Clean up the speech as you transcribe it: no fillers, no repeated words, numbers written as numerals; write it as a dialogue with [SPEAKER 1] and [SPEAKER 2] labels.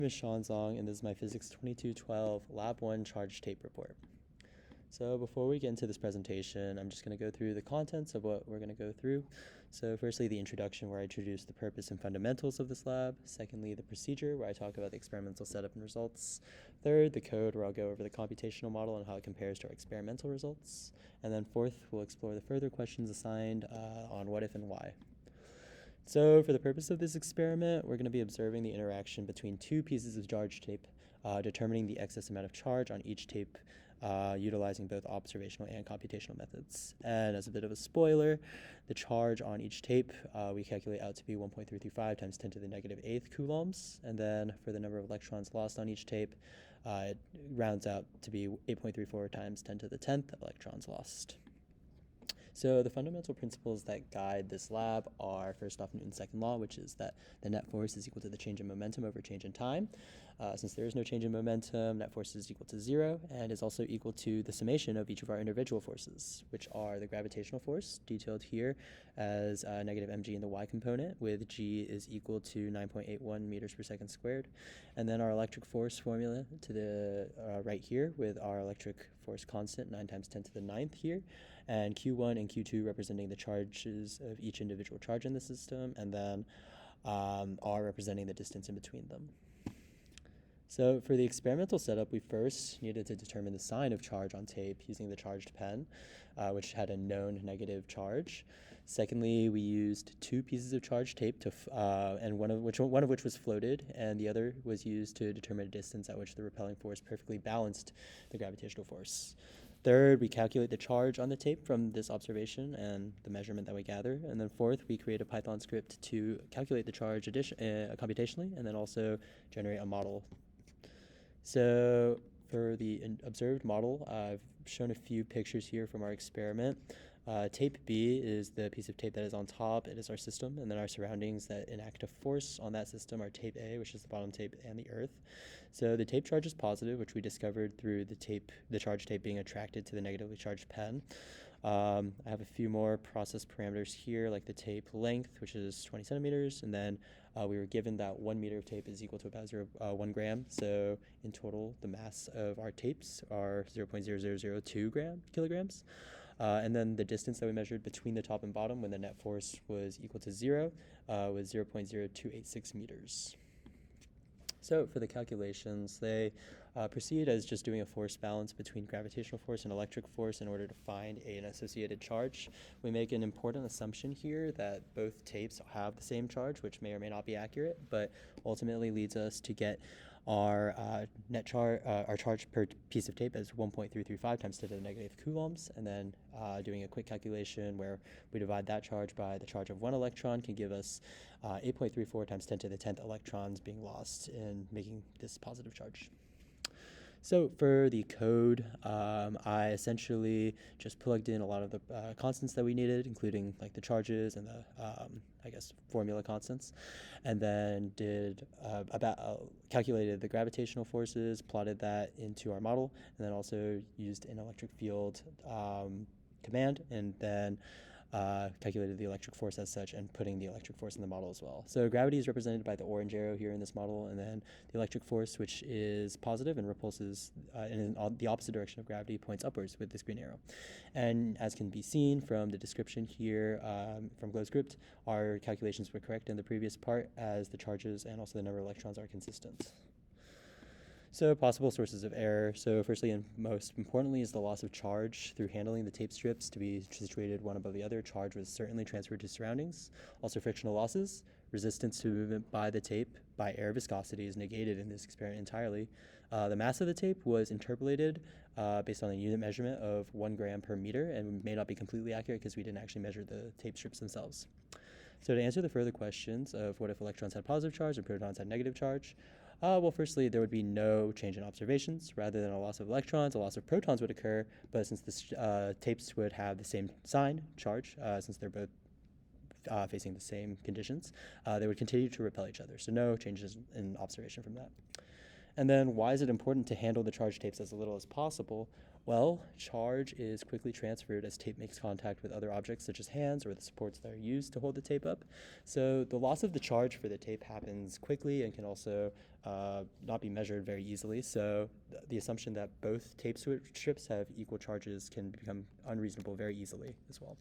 [SPEAKER 1] My name is Sean Zong, and this is my Physics 2212 Lab 1 Charge Tape Report. So before we get into this presentation, I'm just going to go through the contents of what we're going to go through. So firstly, the introduction, where I introduce the purpose and fundamentals of this lab. Secondly, the procedure, where I talk about the experimental setup and results. Third, the code, where I'll go over the computational model and how it compares to our experimental results. And then fourth, we'll explore the further questions assigned on what if and why. So for the purpose of this experiment, we're going to be observing the interaction between two pieces of charge tape, determining the excess amount of charge on each tape, utilizing both observational and computational methods. And as a bit of a spoiler, the charge on each tape we calculate out to be 1.335 times 10 to the negative 8th coulombs. And then for the number of electrons lost on each tape, it rounds out to be 8.34 times 10 to the 10th electrons lost. So the fundamental principles that guide this lab are, first off, Newton's second law, which is that the net force is equal to the change in momentum over change in time. Since there is no change in momentum, net force is equal to 0, and is also equal to the summation of each of our individual forces, which are the gravitational force, detailed here as negative mg in the y component, with g is equal to 9.81 meters per second squared. And then our electric force formula to the right here, with our electric force constant, 9 times 10 to the 9th here, and Q1 and Q2 representing the charges of each individual charge in the system, and then R representing the distance in between them. So for the experimental setup, we first needed to determine the sign of charge on tape using the charged pen, which had a known negative charge. Secondly, we used two pieces of charged tape and one of which was floated, and the other was used to determine a distance at which the repelling force perfectly balanced the gravitational force. Third, we calculate the charge on the tape from this observation and the measurement that we gather. And then fourth, we create a Python script to calculate the charge computationally, and then also generate a model. So for the observed model, I've shown a few pictures here from our experiment. Tape B is the piece of tape that is on top. It is our system, and then our surroundings that enact a force on that system are tape A, which is the bottom tape, and the earth. So the tape charge is positive, which we discovered through the charge tape being attracted to the negatively charged pen. I have a few more process parameters here, like the tape length, which is 20 centimeters, and then we were given that 1 meter of tape is equal to about 1 gram. So in total, the mass of our tapes are 0.0002 kilograms. And then the distance that we measured between the top and bottom when the net force was equal to 0 was 0.0286 meters. So for the calculations, they proceed as just doing a force balance between gravitational force and electric force in order to find an associated charge. We make an important assumption here that both tapes have the same charge, which may or may not be accurate, but ultimately leads us to get our our charge per piece of tape as 1.335 times 10 to the negative coulombs, and then doing a quick calculation where we divide that charge by the charge of one electron can give us 8.34 times 10 to the 10th electrons being lost in making this positive charge. So for the code, I essentially just plugged in a lot of the constants that we needed, including like the charges and the, formula constants, and then did calculated the gravitational forces, plotted that into our model, and then also used an electric field command, and then calculated the electric force as such and putting the electric force in the model as well. So gravity is represented by the orange arrow here in this model, and then the electric force, which is positive and repulses in the opposite direction of gravity, points upwards with this green arrow. And as can be seen from the description here from GlowScript, our calculations were correct in the previous part, as the charges and also the number of electrons are consistent. So possible sources of error. So firstly and most importantly is the loss of charge through handling the tape strips to be situated one above the other. Charge was certainly transferred to surroundings. Also frictional losses. Resistance to movement by the tape by air viscosity is negated in this experiment entirely. The mass of the tape was interpolated based on a unit measurement of 1 gram per meter, and may not be completely accurate because we didn't actually measure the tape strips themselves. So to answer the further questions of what if electrons had positive charge and protons had negative charge, well, firstly, there would be no change in observations. Rather than a loss of electrons, a loss of protons would occur, but since the tapes would have the same sign, charge, since they're both facing the same conditions, they would continue to repel each other. So no changes in observation from that. And then why is it important to handle the charge tapes as little as possible? Well, charge is quickly transferred as tape makes contact with other objects such as hands or the supports that are used to hold the tape up. So the loss of the charge for the tape happens quickly and can also not be measured very easily. So the assumption that both tape strips have equal charges can become unreasonable very easily as well.